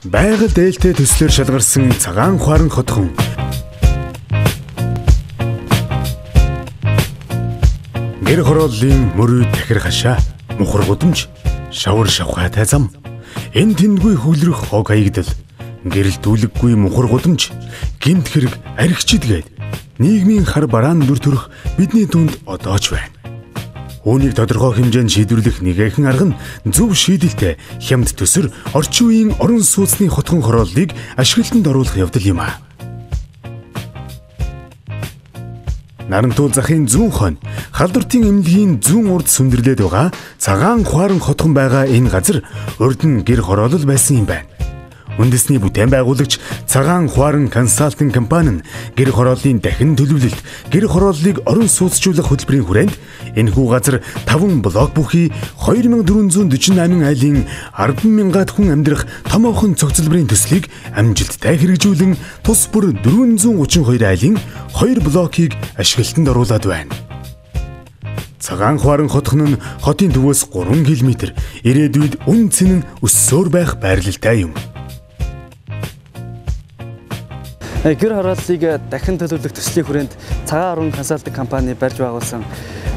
Байгаль дээлтэй төслөөр шалгарсан цагаан хуаран хотхон. Гэр хорооллын мөрөд тахир хашаа, мухар гудамж, шавар шавхаатай зам. Эн тэндгүй хүлрэх хог хаягдал. Гэрэл дүүлэггүй мухар гудамж, гинт хэрэг архичид гээд нийгмийн хар бараан дүр төрх бидний түнд одоо ч байна. Үүнийг тодорхой хэмжээнд шийдвэрлэх нэгэн арга нь зөв шийдэлтэй хямд төсөр орчин үеийн орон сууцны хотхон хорооллыг ашиглалтанд оруулах явдал юм а. Нарантуул захын зүүн хонь, халдвартын эмнэлгийн зүүн урд сүндэрлээд байгаа цагаан хуаран хотхон байгаа энэ газар урд нь гэр хороолол байсан юм байна. Үндэсний бүтээн байгуулагч цагаан хуаран консалтинг компани нь гэр хорооллын дахин төлөвлөлт, гэр хорооллыг орон сууцжуулах хөтөлбөрийн хүрээнд энэхүү газар 5 блок бүхий 2448 айлын 10,000-аад хүн амьдрах томоохон цогцлбарын төслийг амжилттай хэрэгжүүлэн тус бүр 432 айлын 2 блокийг ашиглалтанд оруулад байна. Цагаан хуаран хотхон нь хотын төвөөс 3 км, ирээдүйд үн цэн нь өссөөр байх байрлалтай юм. Гэр хорооллыг дахин төлөвлөх төслийн хүрээнд цагаан хуаран консалтинг компани барьж байгуулсан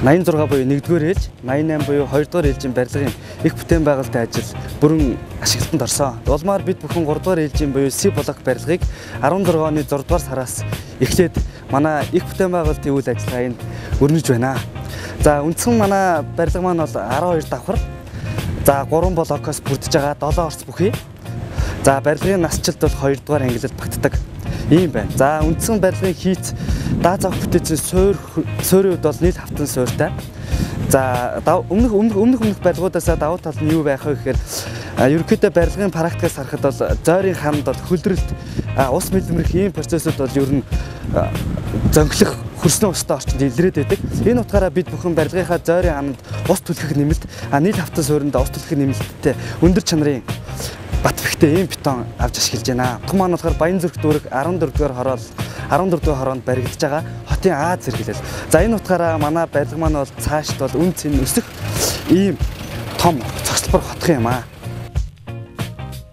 86 буюу 1-р ээлж, 88 буюу 2-р ээлжийн барилгын их бүтээн байгуулалтын ажил бүрэн ашиглалтанд орсон. Улмаар бид бүхэн 3-р ээлжийн буюу C блок барилгыг 16 оны 6-р сараас эхлээд манай их бүтээн байгуулалтын үйл ажиллагаа энд өрнөж байна. За үндсэн манай барилга маань бол 12 давхар. За 3 блокоос бүрдэж байгаа 7 орц бүхий. За барилгын насжилт бол 2-р ангилалд багтдаг ийм байна. За үндсэн барилгын хийц дааз авах бүтээцийн суурийн хувьд бол нийт хавтан суурьтай. За өмнөх барилгуудаасаа давуу тал нь юу байх вэ гэхээр ерөнхийдөө барилгын практикаас харахад бол зойрын ханд бол хөлдрөлт ус мэлмэрх ийм процессыг бол ер нь зөнгөлөх хөрснөө устай орчинд илрээд байдаг. Энэ утгаараа бид бүхэн барилгынхаа зойрын ханд ус түлхэх нэмэлт нийт хавтан суурьнд ус түлхэх нэмэлттэй өндөр чанарын бат бэхтэй ийм бетон авч ашиглаж байна. Том маань болохоор Баянзүрх дүүрэг 14-р хороонд баригдаж байгаа хотын Аз зэрэглэл. За энэ утгаараа манай барилга маань бол цаашд бол үн цэн өсөх ийм том цогцлбор хотхон юм аа.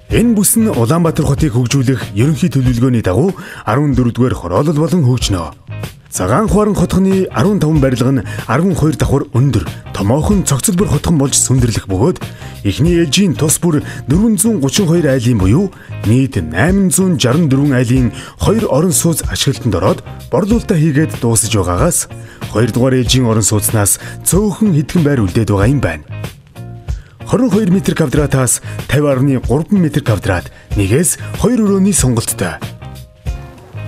Энэ бүс нь Улаанбаатар хотыг хөгжүүлэх ерөнхий төлөвлөгөөний дагуу 14-р хороолол болон хөгжнө. Цагаан хуаран хотхоны 15 барилга нь 12 давхар өндөр, томоохон цогцлбор хотхон болж сүндэрлэх бөгөөд эхний ээлжийн тус бүр 432 айлын буюу нийт 864 айлын 2 орон сууц ашиглалтанд ороод борлуулалтаа хийгээд дуусаж байгаагаас 2 дугаар ээлжийн орон сууцнаас цөөхөн хэдхэн байр үлдээд байгаа юм байна. 22 м квадратаас 50.3 м квадрат нэгээс 2 өрөөний сонголттой.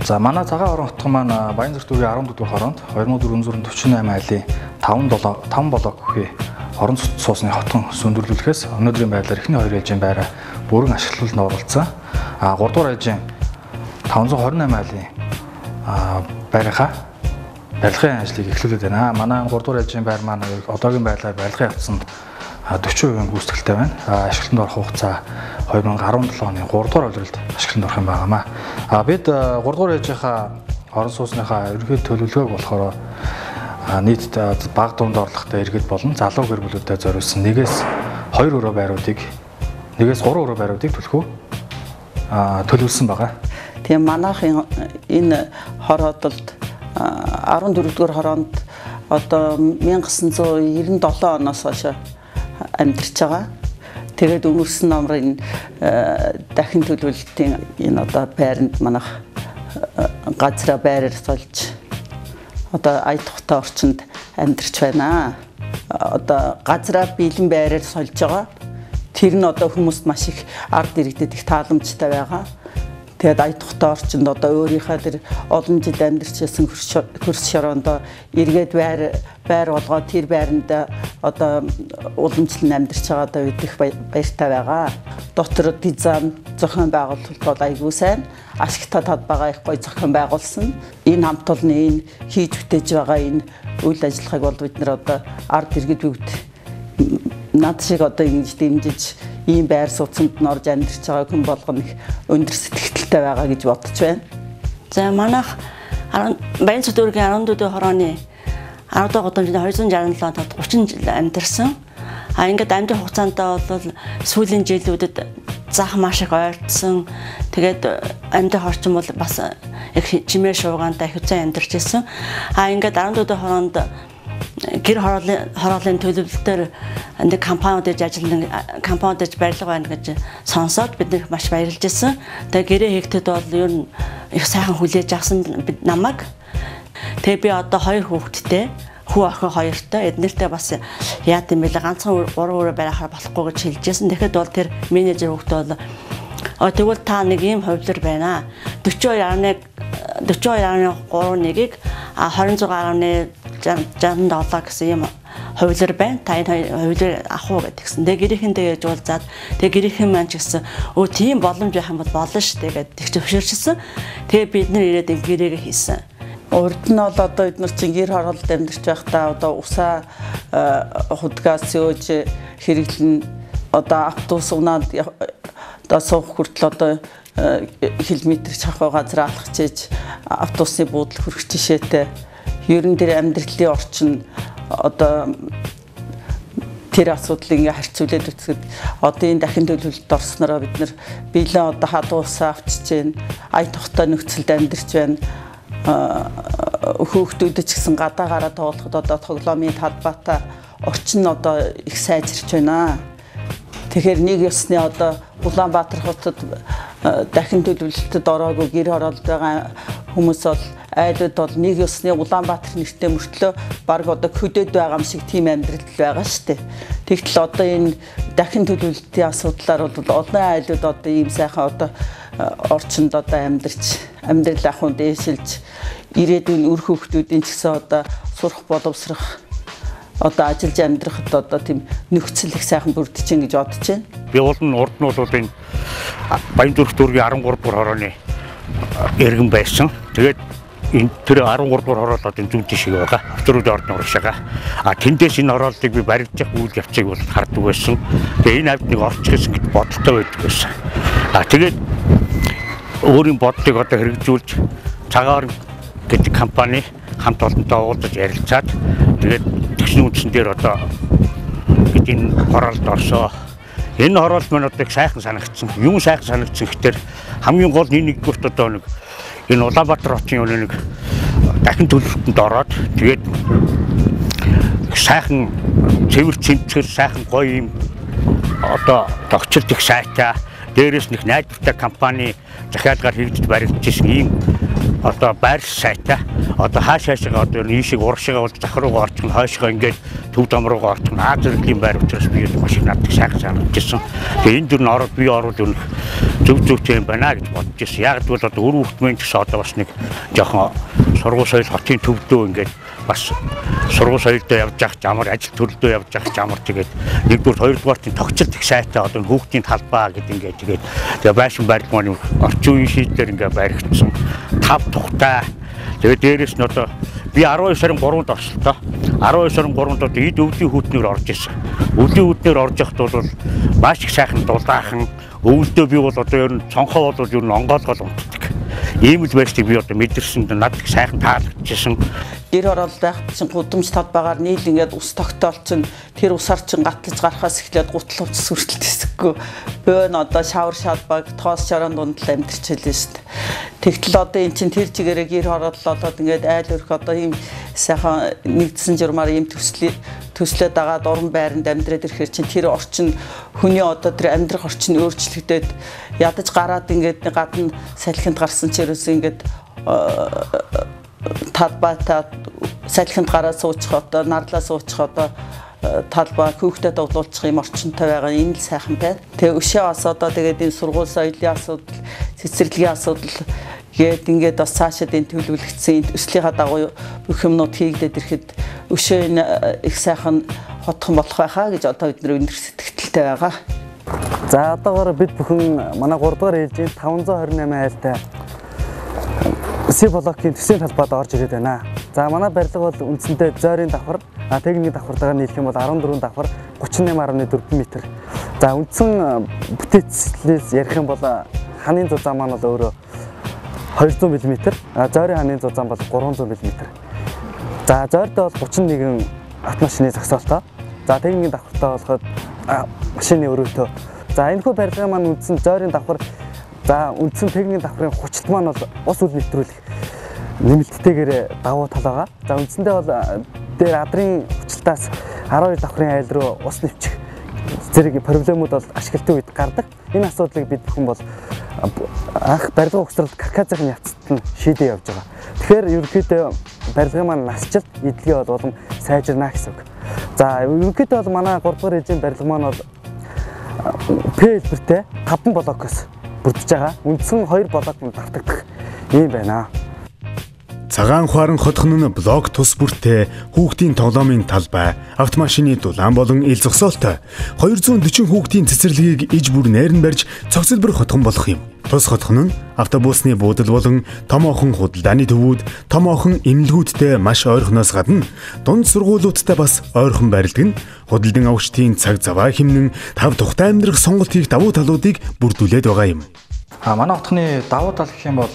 За манай цагаан хуаран хотхон маань Баянзүрх дүүргийн 14-р хороонд 2448 айлын 5 блок бүхий орон сууцны хотхон сүндэрлүүлэхээс өнөөдрийн байдлаар эхний 2 ээлжийн байраа бүрэн ашиглалтанд оруулсан. 3-р ээлжийн 528 айлын барилгын ажлыг эхлүүлээд байна. Манай 3-р ээлжийн байр маань одоогийн байдлаар барилгын явцсанд 40% гүйцэтгэлтэй байна. Ашиглалтанд орох хугацаа 2017 оны 3-р улиралд ашиглалтанд орох юм байнамаа. Бид 3-р ээлжийнхаа орон сууцныхаа ерөнхий төлөвлөгөөг болохоор нийт бага дунд орлоготой иргэд болон залуу гэр бүлүүдэд зориулсан 1-ээс 2 өрөө байруудыг 1-ээс 3 өрөө байруудыг төлөхөө төлөвлөсөн байгаа. Тийм манайхын энэ хороодолд 14-р хороонд одоо 1997 оноос хойш амьдарч байгаа. Тэгээд өнгөрсөн намрын дахин төлөвлөлтийн энэ одоо байранд манайх газраа байраар сольж одоо ая тухтай орчинд амьдарч байна. Одоо газраа бэлэн байраар сольж байгаа. Тэр нь одоо хүмүүст маш их ард иргэдэд их тааламжтай байгаа. Тэгээд ая тухтай орчинд одоо өөрийнхөө тэр олон жил амьдарч байсан хөрс шороонд эргээд байр болгоо тэр байранд одоо уламжлан амьдарч байгаа видэх баяртай байгаа. Дотор дизайн зохион байгуулалт бол айгүй сайн. Ашигтай тод байгаа их гоё зохион байгуулсан. Энэ хамт олонны энэ хийж бүтээж байгаа энэ үйл ажиллагааг бол бид нар одоо ард иргэд бүгд над шиг одоо ингэж дэмжиж ийм байр сууцанд нь орж амьдарч байгаа хүн болгоно их өндөр сэтгэлтэй байгаа гэж бодож байна. За манайх Баянзүрх дүүргийн 14-р хорооны 10 дахь гудамжинд 267 тод 30 жил амьдарсан. Ингээд амьдрах хугацаанд бол сүүлийн жилүүдэд зах маш их ойртсон. Тэгээд амьдрах орчин бол бас их чимээ шуугаантай хэвцэн амьдарч ирсэн. Ингээд 14 хороонд гэр хорооллын төлөвлөлтөөр нэг компаниуд иж ажилладаг компаниуд иж барилга байна гэж сонсоод бид нэр маш баярлж ирсэн. Тэгээд гэрээ хийгдэд бол ер нь их сайхан хүлээж авсан бид намайг. Тэгээд би одоо 2 хүүхэдтэй хүү охин 2-той эднэртэй бас яа гэм бэлээ ганцхан 3 өрөө барихаар болохгүй гэж хэлжсэн. Тэгэхэд бол тэр менежер хүүхдээ бол тэгвэл та нэг ийм хувилар байна. 42.3-ыг 26.67 гэсэн ийм хувилар байна. Та энэ хувилар авах уу гэдгсэн. Тэгээ гэрээхэндээ яаж уулзаад тэгээ гэрээхэн маань ч гэсэн тийм боломж байх юм бол болно шүү дээ гэдэг их зөвшөөрчихсөн. Тэгээ бид нэр ирээд энэ гэрээгээ хийсэн. Урд нь бол одоо бид нар чинь гэр хороолд амьдарч байхдаа одоо усаа худгаасөөж хэрэглэн одоо автобус унаад одоо суух хүртэл одоо километр чахаа газар алхаж иж автобусны буудлыг хүрэх жишээтэй ерөн тэр амьдралын орчин одоо тэр асуудлыг ингээ харьцуулаад үзэхэд одоо энэ дахин төлөвлөлтөд орснороо бид нар биелэн одоо хадуу усаа авчиж гэн ая тухтай нөхцөлд амьдарч байна. Хүүхдүүдэд ч гэсэн гадаа гараа тоглоход одоо тоглоомын талбайтай орчин одоо их сайжирч байна. Тэгэхээр нэг ёсны одоо Улаанбаатар хотод дахин төлөвлөлтөд ороогүй гэр хороолд байгаа хүмүүс бол айлууд бол нэг ёсны Улаанбаатар нэртэй мөртлөө баг одоо хөдөөд байгаа юм шиг тийм амьдрал байгаа шүү дээ. Тэгтэл одоо энэ дахин төлөвлөлтийн асуудлаар бол олон айлууд одоо ийм сайхан одоо орчинд одоо амьдрал ахуйн дээшилж ирээдүйн үр хүүхдүүдийн ч гэсэн одоо сурах боловсрох одоо ажиллаж амьдрахад одоо тийм нөхцөл их сайхан бүрдэж гин гэж бодож байна. Би урд нь бол энэ Баянзүрх дүүргийн 13 дугаар хорооны иргэн байсан. Тэгээд энэ тэр 13 дугаар хороол одоо зүүн тишиг байгаа. Авторууд ордны урагшаага. Тэндээс энэ хороолтыг би барилжих үйл явцыг бол хардаг байсан. Тэгээд энэ авдныг орчих гэсэн гэж бодолтой байдаг байсан. Тэгээд өөрийн бодлыг одоо хэрэгжүүлж цагаар гэдэг компани хамт олонтой уулзаж ярилцаад тэгээд тэгшний үндсэн дээр одоо энэ хороолд орсоо. Энэ хороол маань одоо их сайхан санагдсан. Юм сайхан санагдсан гэхээр хамгийн гол нэгдүгürt одоо нэг энэ Улаанбаатар хотын нэг дахин төлөвлөлтөнд ороод тэгээд сайхан цэвэр цэмцгэр сайхан гоё юм одоо тогтцол их сайтай дээрээс нэг найдвартай компани захиалгаар хэрэгжиж баригдаж ирсэн ийм одоо байр сайтай одоо хаашаашаа одоо ийшиг урагшаага бол зах руугаа орчих, хойшоо ингээд төв дам руугаа орчих, Аз зэргийн байр учраас би маш их надад сайхан санагдчихсан. Тэгээ энэ дөр нь ороод би орвол өнөх зөв юм байна гэж бодож ирсэн. Яг л одоо өр хүүхдмэн гэсэн одоо бас нэг жоохон сургууль соёл хотын төвдөө ингээд бас сургууль соёлдоо явж явах замар ажил төрлөдөө явж явах замар тэгээд нэгдүгээр хоёрдугаартын тогтцол их сайтай одоо хүүхдийн талбай гэдэг ингээд тэгээд тэгээ байшин барилга маань орчин үеийн шийдлэр ингээд баригдсан 5 тухтай. Тэгээд дээрээс нь одоо би 12 сарын 3-нд орсон. 12 сарын 3-нд одоо эд өвлийн хүүтнээр орж ирсэн. Өвлийн хүүтнээр орж явахд бол маш их сайхан дулаахан өвөлдөө би бол одоо ер нь цонхоо бол ер нь онгоолгол унтдаг. Ийм л байршиг би одоо мэдэрсэн надад их сайхан таалагдчихсан. Гэр хороол байхад чинь гудамж талбайгаар нийл ингээд ус тогтоол чинь тэр усаар чинь гатлаж гарахаас эхлээд гутал ууц сүрэлт хэсэггүй. Бөөн одоо шавар шалбаг тоос шороон дунд л амьдарч хэлсэн шүү дээ. Тэгтэл одоо эн чинь тэр чигээрээ гэр хороол болоод ингээд айл өрх одоо ийм сайхан нэгдсэн журмаар ийм төслөөд агаад уран байранд амьдраад ирэхээр чинь тэр орчин хүний одоо тэр амьдрах орчин өөрчлөгдөд ядаж гараад ингээд гадна салхинд гарсан ч ерөөсөө ингээд талбайтай салхинд гараа суучих одоо нарлаа суучих одоо талбай хүүхдэд тоглуулчих юм орчинтой байгаа энэ л сайхан байна. Тэгээ өшөө бас одоо тэгээд энэ сургууль соёлын асуудал, цэцэрлэгийн асуудал гээд ингээд бас цаашаа энэ төлөвлөгдсөн өслийнхаа дагуу бүх юмнууд хийгдээд ирэхэд өшөө энэ их сайхан хотхон болох байхаа гэж одоо бид нэр өндөр сэтгэлтэй байгаа. За одоогоор бид бүхэн манай 3 дугаар ээлжийн 528 айлтай С-блокийн төсвийн талбайд орж ирээд байна. За манай барилга бол үндсэндээ зойрын давхар, техникийн давхартайгаар нийлэх юм бол 14 давхар 38.4 м. За үндсэн бүтээцлээс ярих юм бол ханын зузаан маань бол өөрөө 200 мм, зойрын ханын зузаан бол 300 мм. За зойртой бол 31 автомашины зогсоолтой. За техникийн давхартай болоход машины өрөөтэй. За энэ хүү барилгын маань үндсэн зойрын давхар, за үндсэн техникийн давхрын хүчит маань бол ус үл нэвтрүүлэх нэмэлттэйгээр давуу тал байгаа. За үндсэндээ бол дээр адрын хүчлэлтээс 12 давхрын айл руу ус нэвчих зэрэг проблемууд бол ашиглалтын үед гардаг. Энэ асуудлыг бид бүхэн бол анх барилга угсралт Кавказын явцад нь шийдээ явж байгаа. Тэгэхээр ерөнхийдөө барилгын маань насжилт эдлэгээ болон сайжирна гэсэн үг. За ерөнхийдөө бол манай 3 дугаар ээлжийн барилга маань бол П хэлбэртэй 5 блокоос бүрдэж байгаа. Үндсэн 2 блок нь давтагдах юм байна. Цагаан хуаран хотхон нь блок тус бүртээ хүүхдийн тоглоомын талбай, автомашины дулаан болон ил зогсоолтой 240 хүүхдийн цэцэрлэгийг иж бүр найран барьж цогцлбор хотхон болох юм. Тус хотхон нь автобусны буудал болон томоохон худалдааны төвүүд, томоохон эмнэлгүүдтэй маш ойрхоноос гадна дунд сургуулиудтай бас ойрхон барилдаг нь худалдан авагчдын цаг заваа хэмнэн тав тухтай амьдрах сонголт хийх давуу талуудыг бүрдүүлээд байгаа юм. Манай хотхны давуу тал гэх юм бол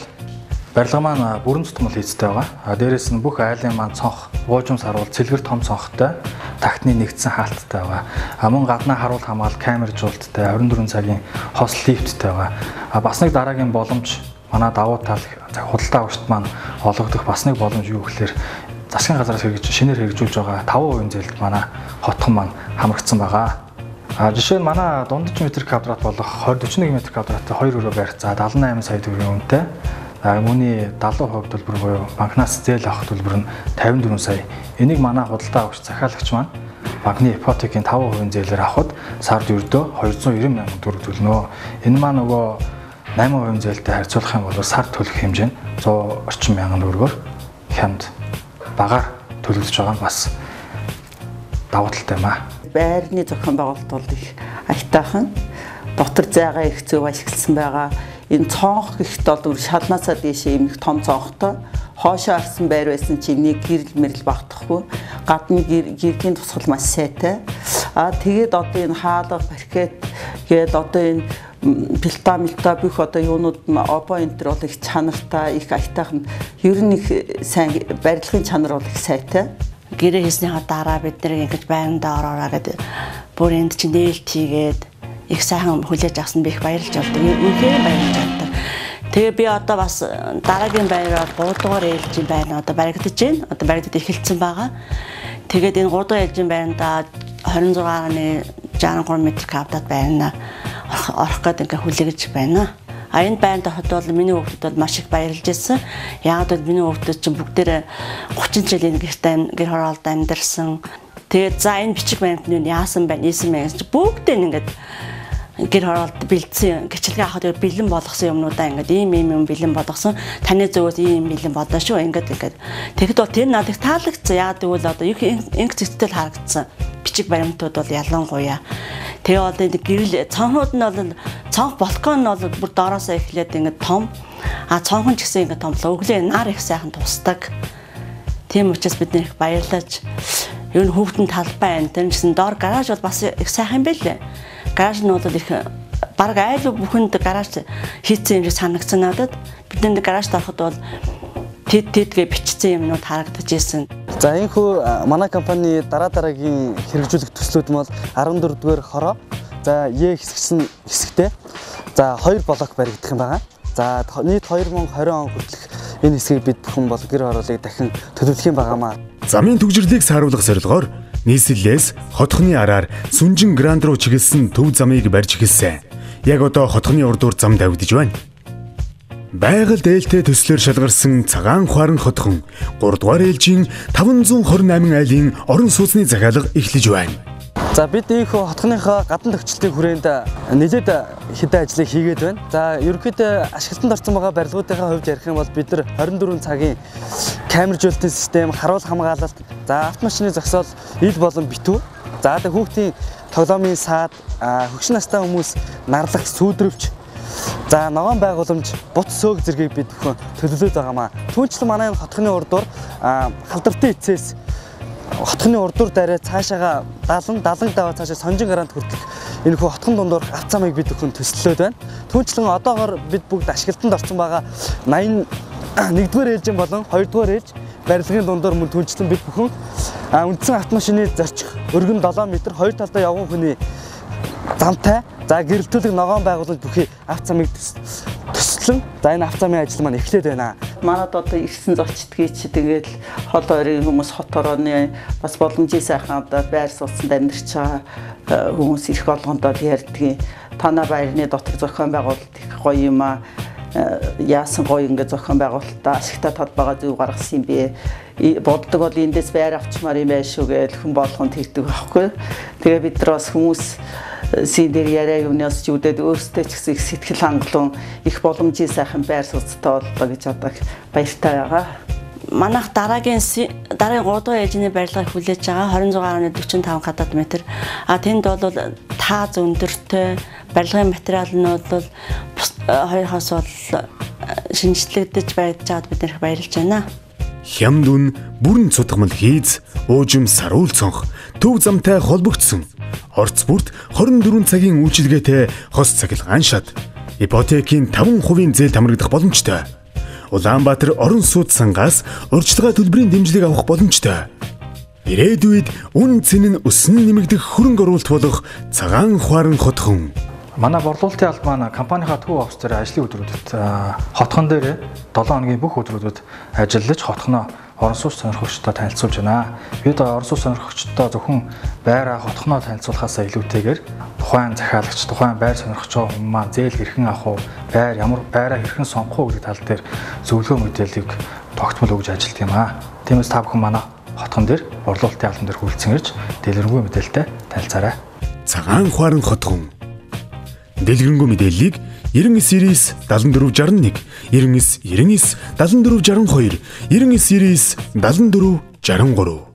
барилга маань бүрэн тутмал хийцтэй байгаа. Дээрээс нь бүх айлын маань цонх, уужим саруул, цэлгэр том цонхтой, тагтны нэгдсэн хаалттай байгаа. Мөн гаднаа харуул хамгаалал камержуулттай, 24 цагийн хос лифттэй байгаа. Бас нэг дараагийн боломж манай давуу тал худалдаа авагчд маань олгодох бас нэг боломж юу гэхээр засгийн газраас шинээр хэрэгжүүлж байгаа 5% зээлд манай хотхон маань хамрагдсан байгаа. Жишээ нь манай дундаж метр квадрат болох 41 метр квадраттай 2 өрөө барих за 78 сая төгрөгийн үнэтэй. Үүний 70% төлбөр буюу банкнаас зээл авах төлбөр нь 54 сая. Энийг манай худалдаа авагч захиалагч маань банкны ипотекийн 5% зээлээр авахд сард ердөө 290 мянган төгрөг төлнө. Энэ маань нөгөө 8% зээлтэй харьцуулах юм бол сард төлөх хэмжээ нь 100 орчим мянган төгрөгөөр хямд багаар төлөгдөж байгаа нь бас давуу талтай юм аа. Байрны зохион байгуулалт бол их аятайхан. Дотор зайгаа их зөв ашигласан байгаа. Энэ цонх ихт бол шалнаасаа дээшээ юм их том цонхтой хоошоо арсан байр байсан чинь нэг гэрэл мэрэл багтахгүй гадны гэргийн тусгал маш сайтай. Тэгээд одоо энэ хаалга паркет гээд одоо энэ пилта бүх одоо юунууд обо энтер бол их чанартай их аятайхан ер нь их сайн барилгын чанар бол их сайтай. Гэрээ хийснийхаа дараа бид нэр ингэж байрандаа ороораа гэдэг бүр энд чинь нээлт хийгээд их сайхан хүлээж авсан би их баярлж болдог. Үнхээр баярлж болдог. Тэгээ би одоо бас дараагийн байраар 3 дугаар ээлжийн байр одоо баригдаж байна. Одоо баригдад эхэлсэн байгаа. Тэгээд энэ 3 дугаар ээлжийн байранда 26.63 м квадрат байрна орох гэдэг ингээ хүлээж байна. Энэ байранд хот бол миний хүүхдүүд бол маш их баярлж ирсэн. Яг л миний хүүхдүүд чинь бүгдээрээ 30 жилийн гэр хороолд амьдарсан. Тэгээд за энэ бичиг баримтны яасан байна, ийсэн байна гэж бүгдээ ингээд гэр хороолд бэлдсэн гिचэлгээ авахд бэлэн болгосон юмнуудаа ингээд ийм бэлэн болгосон. Таны зөвөөс ийм бэлэн бодоо шүү. Ингээд тэгэхэд бол тэр надад таалагдсан. Яг тэгвэл одоо инх зэгцтэй харагдсан. Бичиг баримтууд бол ялангуяа. Тэгээ бол энэ гэрэл цонхнууд нь бол цонх балкон нь бол бүр доороосоо эхлээд ингээд том. Цонхон ч гэсэн ингээд томлоо. Өглөө нар их сайхан тусдаг. Тийм учраас бид нэр их баярлаж ер нь хүүхдэн талбай энэ тэр гэсэн доор гараж бол бас их сайхан байлээ. Гараж нь бол их баг айл бүхэнд гараж хийцэн юм санагдсан надад. Бидний гаражд ороход бол тэдгээ бичсэн юмнууд харагдаж ирсэн. За энэ хүү манай компани дараагийн хэрэгжүүлэх төслүүд нь бол 14 дугаар хороо. За Е хэсэгтэй. За 2 блок баригдах юм байна. За нийт 2020 он хүртэлх энэ хэсгийг бид бүхэн бол гэр хорооллыг дахин төлөвлөх юм байгаамаа. Замын төгжрлийг сааруулах зорилгоор нийслэлээс хотхны араар Сүнжин гранд руу чиглэсэн төв замыг барьж эхэлсэн. Яг одоо хотхны урдуур зам давигдж байна. Байгаль дээлтэй төслөөр шалгарсан цагаан хуаран хотхон 3 дугаар ээлжийн 528 айлын орон сууцны захиалга эхлэж байна. За бид ийхүү хотхныхоо гадна төвчлөлтийн хүрээнд нэлээд хэдэн ажлыг хийгээд байна. За ерөнхийдөө ашиглалтанд орсон байгаа барилгуудынхаа хувьд ярих юм бол бид нар 24 цагийн камержуулалтын систем, харуул хамгаалалт, за автомашины зогсоол, ил болон битүү. За тэгээ хүүхдийн тоглоомын саад, хөгшин настай хүмүүс нарлах сүйдрөвч, за ногоон байгууламж, бут сөг зэргийг бид бүхэн төлөвлөж байгаамаа. Түүнчлэн манай хотхны урдуур халдвартын эцэс хотхны урдуур дээрээ цаашаага 70 даваа цаашаа Сонжин гранд хүртэх энэ хүү хотхон дундуур авцаамыг бид бүхэн төслөөд байна. Түүнчлэн одоогоор бид бүгд ашиглалтанд орсон байгаа 81-р ээлжин болон 2-р ээлж барилгын дундуур мөн түүнчлэн бид бүхэн үндсэн автомашины зорчих өргөн 7 м, хоёр талдаа явган хүний замтай. За гэрэлтүүлэг ногоон байгуулалт бүхий авто замыг төслөн. За энэ авто замын ажил маань эхлээд байна. Манад одоо ирсэн зочдгий чи тэгээд хол ойрын хүмүүс хот орооны бас боломжийн сайхан одоо байр сууцанд амьдарч байгаа хүмүүс ирэх болгондоо ярьдгийг танаа байрны дотор зохион байгуулалт их гоё юм аа. Яасан гоё ингэ зохион байгуулалтаа ашигтай талбайгаа зөв гаргасан юм бэ. Боддог бол эндээс байр авчмаар юм байш шүү гэж хүн болгонд хэлдэг байхгүй. Тэгээ бид нар бас хүмүүс синдэр яриа юунаас ч үдээд өөрсдөө ч гэсэн их сэтгэл хангалуун их боломжийн сайхан байр сууцтай боллоо гэж одоо баяртай байгаа. Манайх дараагийн 3 дугаар ээжний барилгыг хүлээж байгаа 26.45 квадрат метр. Тэнд бол тааз өндөртэй барилгын материал нь бол хоёр хос бол шинжлэгдэж байж байгаад бид нэр баярлж байна. Хямд үн бүрэн цутгамал хийз, уужим саруул цонх, төв замтай холбогдсон. Орц бүрт 24 цагийн үйлчилгээтэй хос цахилгаан шат. Ипотекийн 5% зээл хамрагдах боломжтой. Улаанбаатар орон сууц сангаас урьдчилгаа төлбөрийн дэмжлэг авах боломжтой. Ирээдүйд үн цэн нь өснө нэмэгдэх хөрөнгө оруулалт болох цагаан ухаан хотхон. Манай борлуулалтын алба маань компанийнхаа төв офс дээр ажлын өдрүүдэд хотхон дээр 7 хоногийн бүх өдрүүдэд ажиллаж хотхноо орон сууц сонирхогчдод танилцуулж байна. Бид орон сууц сонирхогчдод зөвхөн байраа хотхноо танилцуулахаас илүүтэйгээр тухайн захиалагч, тухайн байр сонирхож байгаа хүмүүс маань зээл хэрхэн авах уу, байр ямар байраа хэрхэн сонгох уу гэдэг тал дээр зөвлөгөө мэдээллийг тогтмол өгж ажилладаг юм аа. Тиймээс та бүхэн манай хотхон дээр борлуулалтын албан дээр хүрэлцэн ирж дэлгэрэнгүй мэдээлэлтэй танилцаарай. Цагаан ухаан хотхон. Дэлгэрэнгүй мэдээллийг 99 7461 99 99 7462 99 99 74 63